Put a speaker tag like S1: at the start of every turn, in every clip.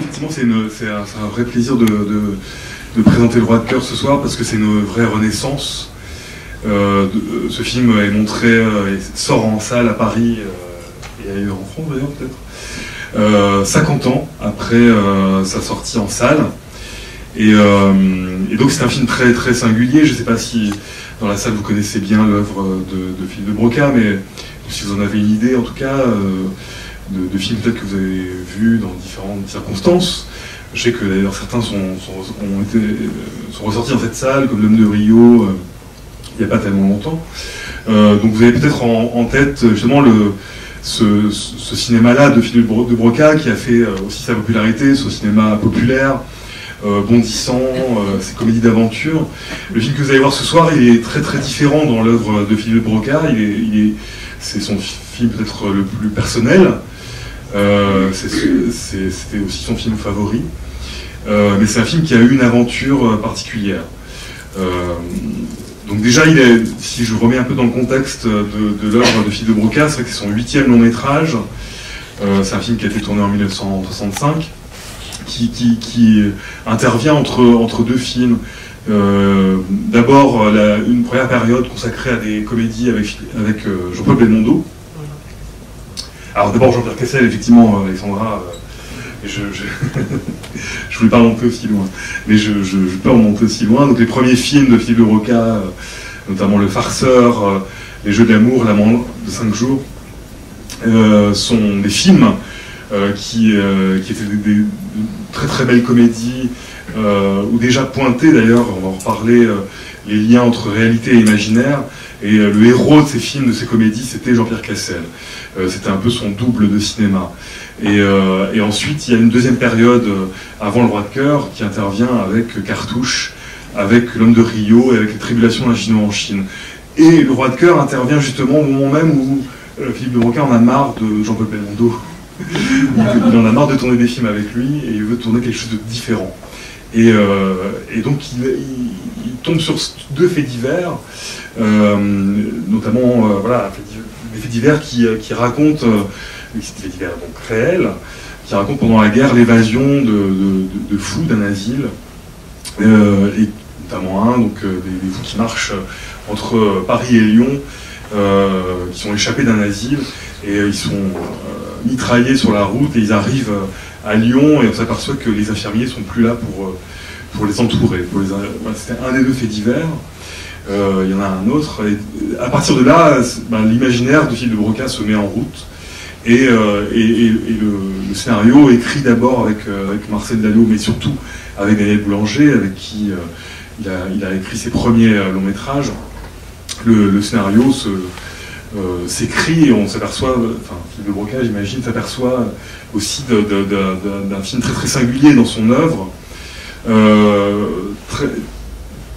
S1: effectivement, c'est un vrai plaisir de présenter Le Roi de cœur ce soir, parce que c'est une vraie renaissance. Ce film est montré, sort en salle à Paris et ailleurs en France d'ailleurs peut-être, 50 ans après sa sortie en salle. Et donc c'est un film très, très singulier. Je ne sais pas si dans la salle vous connaissez bien l'œuvre de Philippe de Broca, mais si vous en avez une idée en tout cas, de films peut-être que vous avez vus dans différentes circonstances. Je sais que d'ailleurs certains sont ressortis dans cette salle, comme L'Homme de Rio, il n'y a pas tellement longtemps. Donc vous avez peut-être en tête justement ce cinéma-là de Philippe de Broca, qui a fait aussi sa popularité, ce cinéma populaire, bondissant, ces comédies d'aventure. Le film que vous allez voir ce soir, il est très très différent dans l'œuvre de Philippe de Broca. C'est son film peut-être le plus personnel. C'était aussi son film favori. Mais c'est un film qui a eu une aventure particulière. Donc déjà, si je remets un peu dans le contexte de l'œuvre de Philippe de Broca, c'est vrai que c'est son 8e long métrage. C'est un film qui a été tourné en 1965, qui intervient entre deux films. D'abord, une première période consacrée à des comédies avec Jean-Paul Belmondo. Alors d'abord Jean-Pierre Cassel, effectivement, Alexandra, je voulais pas remonter aussi loin, mais je peux remonter aussi loin. Donc les premiers films de Philippe de Broca, notamment Le Farceur, Les Jeux d'amour, L'Amant de 5 jours, sont des films qui étaient des très très belles comédies, où déjà pointaient d'ailleurs, on va en reparler, les liens entre réalité et imaginaire. Et le héros de ces films, de ces comédies, c'était Jean-Pierre Cassel. C'était un peu son double de cinéma. Et ensuite, il y a une deuxième période avant Le Roi de cœur qui intervient avec Cartouche, avec L'Homme de Rio et avec Les Tribulations d'un Chinois en Chine. Et Le Roi de cœur intervient justement au moment même où Philippe de Broca en a marre de Jean-Paul Belmondo. Il en a marre de tourner des films avec lui et il veut tourner quelque chose de différent. Et donc il tombe sur deux faits divers, notamment voilà, des faits divers qui racontent, des faits divers donc réels, qui racontent pendant la guerre l'évasion de fous d'un asile, et notamment des fous qui marchent entre Paris et Lyon, qui sont échappés d'un asile, et ils sont mitraillés sur la route, et ils arrivent à Lyon, et on s'aperçoit que les infirmiers ne sont plus là pour les entourer. C'était un des deux faits divers. Il y en a un autre. Et à partir de là, l'imaginaire de Philippe de Broca se met en route. Et le scénario, écrit d'abord avec Marcel Dallot, mais surtout avec Daniel Boulanger, avec qui il a écrit ses premiers longs métrages. Le scénario s'écrit et on s'aperçoit, Philippe de Broca, j'imagine, s'aperçoit aussi d'un film très très singulier dans son œuvre,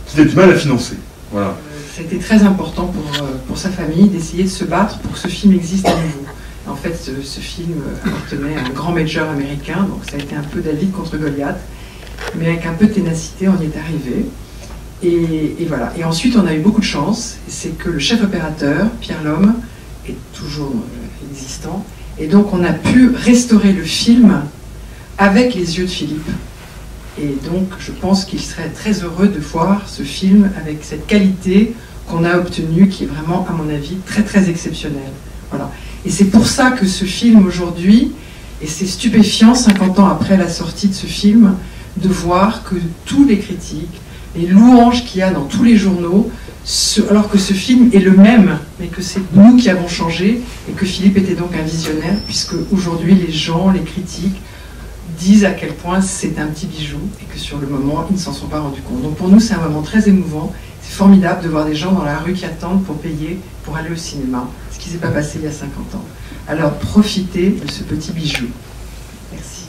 S1: qu'il a du mal à financer. Voilà.
S2: C'était très important pour sa famille d'essayer de se battre pour que ce film existe à nouveau. En fait, ce film appartenait à un grand major américain, donc ça a été un peu David contre Goliath, mais avec un peu de ténacité, on y est arrivé. Et voilà. Et ensuite, on a eu beaucoup de chance, c'est que le chef opérateur, Pierre Lhomme, est toujours existant, et donc on a pu restaurer le film avec les yeux de Philippe. Et donc, je pense qu'il serait très heureux de voir ce film avec cette qualité qu'on a obtenue, qui est vraiment, à mon avis, très très exceptionnelle. Voilà. Et c'est pour ça que ce film aujourd'hui, et c'est stupéfiant, 50 ans après la sortie de ce film, de voir que tous les critiques, les louanges qu'il y a dans tous les journaux, alors que ce film est le même, mais que c'est nous qui avons changé, et que Philippe était donc un visionnaire, puisque aujourd'hui les gens, les critiques, disent à quel point c'est un petit bijou, et que sur le moment, ils ne s'en sont pas rendus compte. Donc pour nous, c'est un moment très émouvant, c'est formidable de voir des gens dans la rue qui attendent pour payer, pour aller au cinéma, ce qui ne s'est pas passé il y a 50 ans. Alors profitez de ce petit bijou. Merci.